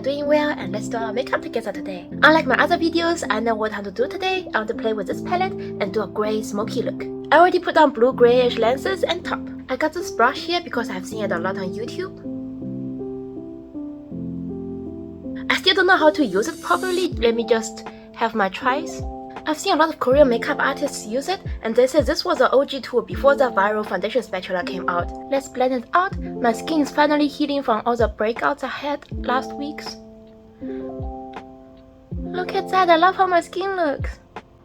are doing well and let's do our makeup together today. Unlike my other videos, I know what I want to do today. I want to play with this palette and do a grey smoky look. I already put on blue greyish lenses and top. I got this brush here because I've seen it a lot on YouTube. I still don't know how to use it properly. Let me just have my tries. I've seen a lot of Korean makeup artists use it, and they said this was an OG tool before the viral foundation spatula came out. Let's blend it out. My skin is finally healing from all the breakouts I had last weeks. Look at that, I love how my skin looks.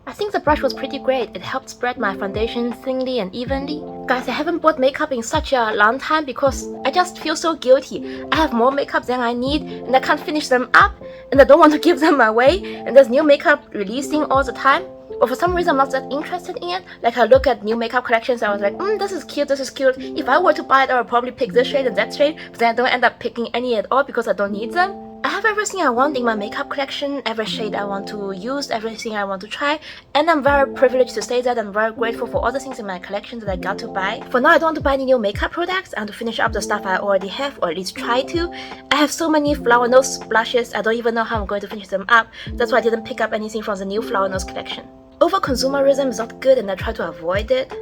I think the brush was pretty great. It helped spread my foundation thinly and evenly. Guys, I haven't bought makeup in such a long time because I just feel so guilty. I have more makeup than I need and I can't finish them up and I don't want to give them away, and there's new makeup releasing all the time. But for some reason I'm not that interested in it. Like, I look at new makeup collections, I was like, this is cute, this is cute. If I were to buy it, I would probably pick this shade and that shade, but then I don't end up picking any at all because I don't need them. I have everything I want in my makeup collection, every shade I want to use, everything I want to try, and I'm very privileged to say that. I'm very grateful for all the things in my collection that I got to buy. For now, I don't want to buy any new makeup products. I want to finish up the stuff I already have, or at least try to. I have so many flower nose blushes, I don't even know how I'm going to finish them up. That's why I didn't pick up anything from the new flower nose collection. Over-consumerism is not good and I try to avoid it.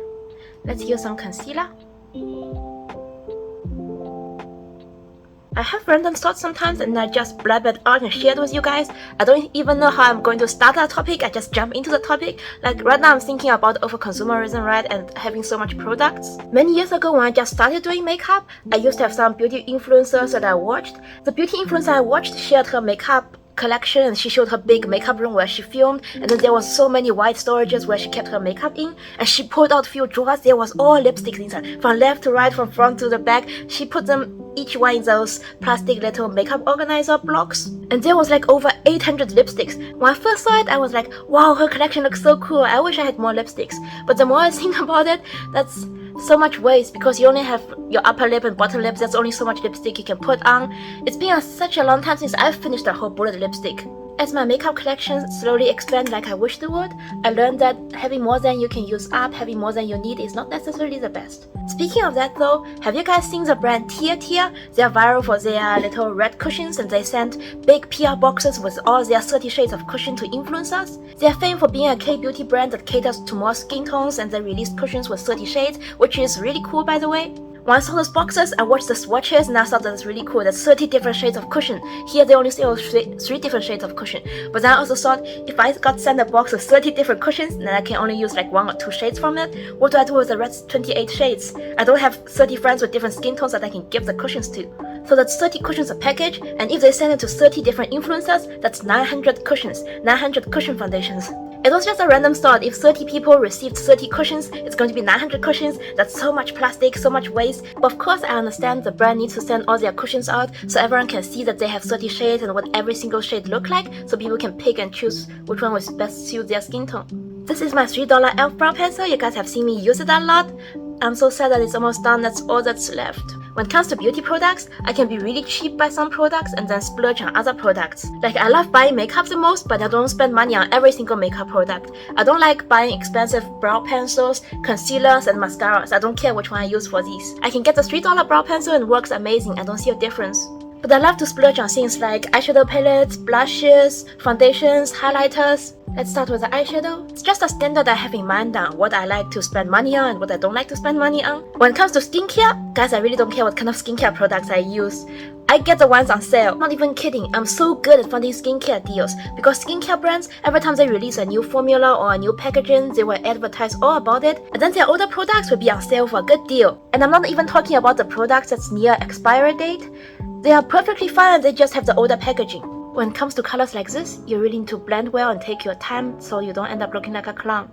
Let's use some concealer. I have random thoughts sometimes and I just blab it out and share it with you guys. I don't even know how I'm going to start that topic. I just jump into the topic. Like, right now I'm thinking about over-consumerism, right, and having so much products. Many years ago when I just started doing makeup, I used to have some beauty influencers that I watched. The beauty influencer I watched shared her makeup collection and she showed her big makeup room where she filmed, and then there was so many white storages where she kept her makeup in, and she pulled out a few drawers. There was all lipsticks inside, from left to right, from front to the back. She put them each one in those plastic little makeup organizer blocks, and there was like over 800 lipsticks. When I first saw it, I was like, wow, her collection looks so cool. I wish I had more lipsticks. But the more I think about it, that's so much waste because you only have your upper lip and bottom lip. There's only so much lipstick you can put on. It's been such a long time since I've finished the whole bullet lipstick. As my makeup collection slowly expands like I wished it would, I learned that having more than you can use up, having more than you need is not necessarily the best. Speaking of that though, have you guys seen the brand They're viral for their little red cushions, and they send big PR boxes with all their 30 shades of cushion to influencers. They're famed for being a K-beauty brand that caters to more skin tones, and they released cushions with 30 shades, which is really cool by the way. When I saw those boxes, I watched the swatches and I thought that's really cool. There's 30 different shades of cushion. Here they only sell 3 different shades of cushion. But then I also thought, if I got sent a box with 30 different cushions, then I can only use like 1 or 2 shades from it. What do I do with the rest 28 shades? I don't have 30 friends with different skin tones that I can give the cushions to. So that's 30 cushions a package, and if they send it to 30 different influencers, that's 900 cushions, 900 cushion foundations. It was just a random thought. If 30 people received 30 cushions, it's going to be 900 cushions. That's so much plastic, so much waste. But of course, I understand the brand needs to send all their cushions out so everyone can see that they have 30 shades and what every single shade look like, so people can pick and choose which one will best suit their skin tone. This is my $3 E.L.F. brow pencil. You guys have seen me use it a lot. I'm so sad that it's almost done. That's all that's left. When it comes to beauty products, I can be really cheap by some products and then splurge on other products. Like, I love buying makeup the most, but I don't spend money on every single makeup product. I don't like buying expensive brow pencils, concealers, and mascaras. I don't care which one I use for these. I can get the $3 brow pencil and it works amazing. I don't see a difference. But I love to splurge on things like eyeshadow palettes, blushes, foundations, highlighters. Let's start with the eyeshadow. It's just a standard I have in mind on what I like to spend money on and what I don't like to spend money on. When it comes to skincare, guys, I really don't care what kind of skincare products I use. I get the ones on sale. Not even kidding, I'm so good at finding skincare deals because skincare brands, every time they release a new formula or a new packaging, they will advertise all about it, and then their older products will be on sale for a good deal. And I'm not even talking about the products that's near expiry date. They are perfectly fine and they just have the older packaging. When it comes to colors like this, you really need to blend well and take your time so you don't end up looking like a clown.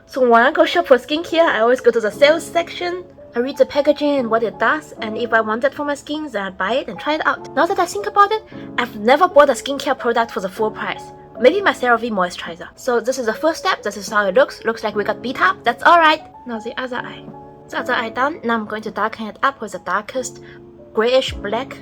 So when I go shop for skincare, I always go to the sales section. I read the packaging and what it does, and if I want it for my skin, then I buy it and try it out. Now that I think about it, I've never bought a skincare product for the full price. Maybe my CeraVe moisturizer. So this is the first step. This is how it looks. Looks like we got beat up. That's alright. Now the other eye. The other eye done. Now I'm going to darken it up with the darkest grayish black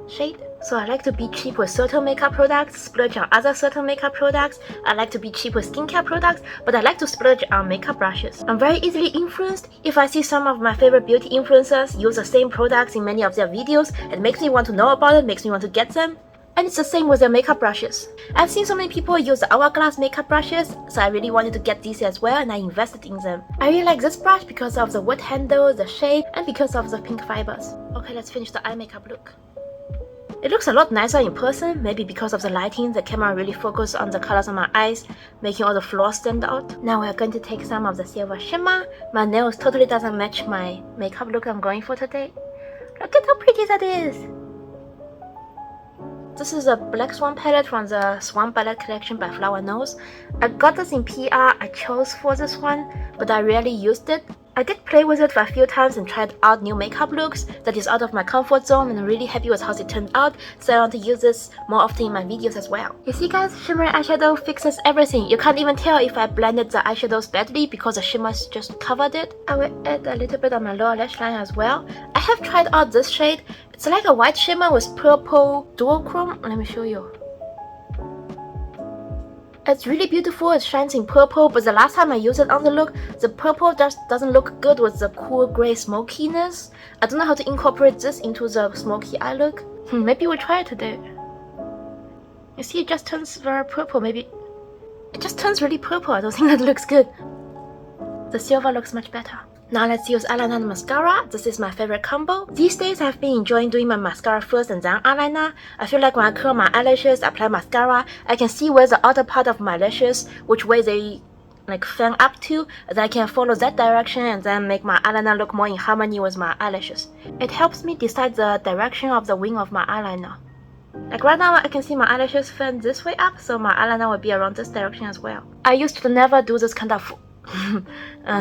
shade. So I like to be cheap with certain makeup products, splurge on other certain makeup products. I like to be cheap with skincare products, but I like to splurge on makeup brushes. I'm very easily influenced. If I see some of my favorite beauty influencers use the same products in many of their videos, it makes me want to know about it, makes me want to get them. And it's the same with their makeup brushes. I've seen so many people use the hourglass makeup brushes, so I really wanted to get these as well and I invested in them. I really like this brush because of the wood handle, the shape, and because of the pink fibers. Okay, let's finish the eye makeup look. It looks a lot nicer in person, maybe because of the lighting. The camera really focused on the colors on my eyes, making all the flaws stand out. Now we're going to take some of the silver shimmer. My nails totally doesn't match my makeup look I'm going for today. Look at how pretty that is! This is a black Swan palette from the Swan Ballet collection by Flower Nose. I got this in PR, I chose for this one, but I rarely used it. I did play with it for a few times and tried out new makeup looks that is out of my comfort zone, and I'm really happy with how it turned out, so I want to use this more often in my videos as well. You see guys, shimmery eyeshadow fixes everything. You can't even tell if I blended the eyeshadows badly because the shimmers just covered it. I will add a little bit on my lower lash line as well. I have tried out this shade. It's like a white shimmer with purple duochrome. Let me show you. It's really beautiful, it shines in purple, but the last time I used it on the look, the purple just doesn't look good with the cool grey smokiness. I don't know how to incorporate this into the smoky eye look. Maybe we'll try it today. You see, it just turns very purple, maybe. It just turns really purple, I don't think that looks good. The silver looks much better. Now let's use eyeliner and mascara. This is my favorite combo. These days I've been enjoying doing my mascara first and then eyeliner. I feel like when I curl my eyelashes, apply mascara, I can see where the outer part of my lashes, which way they like fan up to, then I can follow that direction and then make my eyeliner look more in harmony with my eyelashes. It helps me decide the direction of the wing of my eyeliner. Like right now I can see my eyelashes fan this way up, so my eyeliner will be around this direction as well. I used to never do this kind of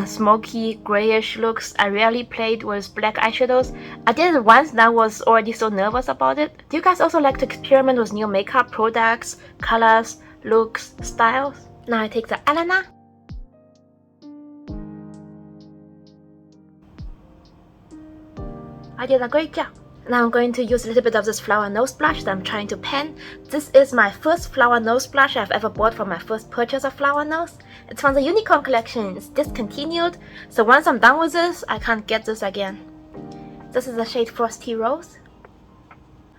smoky grayish looks. I rarely played with black eyeshadows. I did it once and I was already so nervous about it. Do you guys also like to experiment with new makeup products, colors, looks, styles? Now I take the eyeliner. I did a great job. Now I'm going to use a little bit of this Flower Nose blush that I'm trying to pan. This is my first Flower Nose blush I've ever bought for my first purchase of Flower Nose. It's from the Unicorn collection. It's discontinued, so once I'm done with this, I can't get this again. This is the shade Frosty Rose.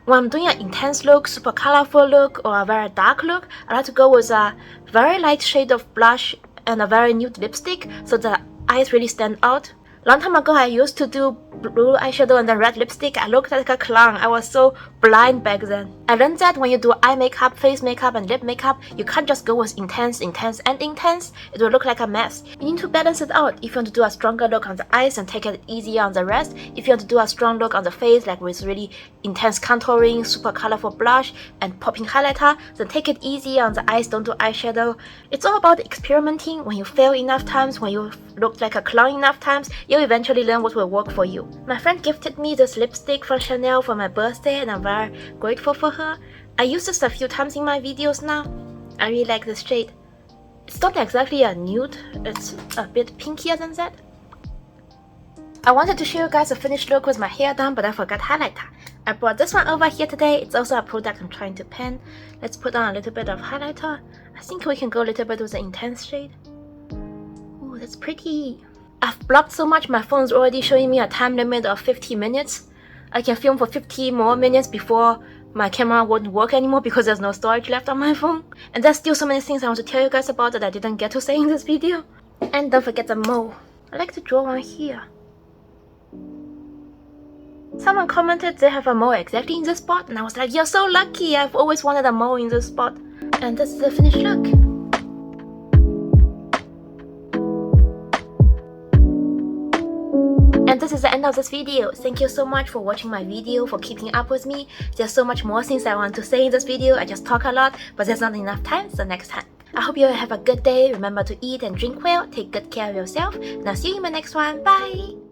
When I'm doing an intense look, super colorful look, or a very dark look, I like to go with a very light shade of blush and a very nude lipstick so the eyes really stand out. Long time ago, I used to do blue eyeshadow and then red lipstick. I looked like a clown. I was so blind back then. I learned that when you do eye makeup, face makeup, and lip makeup, you can't just go with intense, intense, and intense. It will look like a mess. You need to balance it out. If you want to do a stronger look on the eyes and take it easier on the rest. If you want to do a strong look on the face, like with really intense contouring, super colorful blush, and popping highlighter, then take it easy on the eyes, don't do eyeshadow. It's all about experimenting. When you fail enough times, when you look like a clown enough times, you'll eventually learn what will work for you. My friend gifted me this lipstick from Chanel for my birthday and I'm very grateful for her. I used this a few times in my videos now. I really like this shade. It's not exactly a nude, it's a bit pinkier than that. I wanted to show you guys a finished look with my hair done, but I forgot highlighter. I brought this one over here today. It's also a product I'm trying to pan. Let's put on a little bit of highlighter. I think we can go a little bit with the intense shade. Ooh, that's pretty. I've blocked so much, my phone's already showing me a time limit of 50 minutes. I can film for 50 more minutes before my camera won't work anymore because there's no storage left on my phone. And there's still so many things I want to tell you guys about that I didn't get to say in this video. And don't forget the mole. I like to draw one here. Someone commented they have a mole exactly in this spot and I was like, you're so lucky, I've always wanted a mole in this spot. And this is the finished look. And this is the end of this video. Thank you so much for watching my video, for keeping up with me. There's so much more things I want to say in this video. I just talk a lot, but there's not enough time, so next time. I hope you all have a good day. Remember to eat and drink well, take good care of yourself, and I'll see you in my next one. Bye!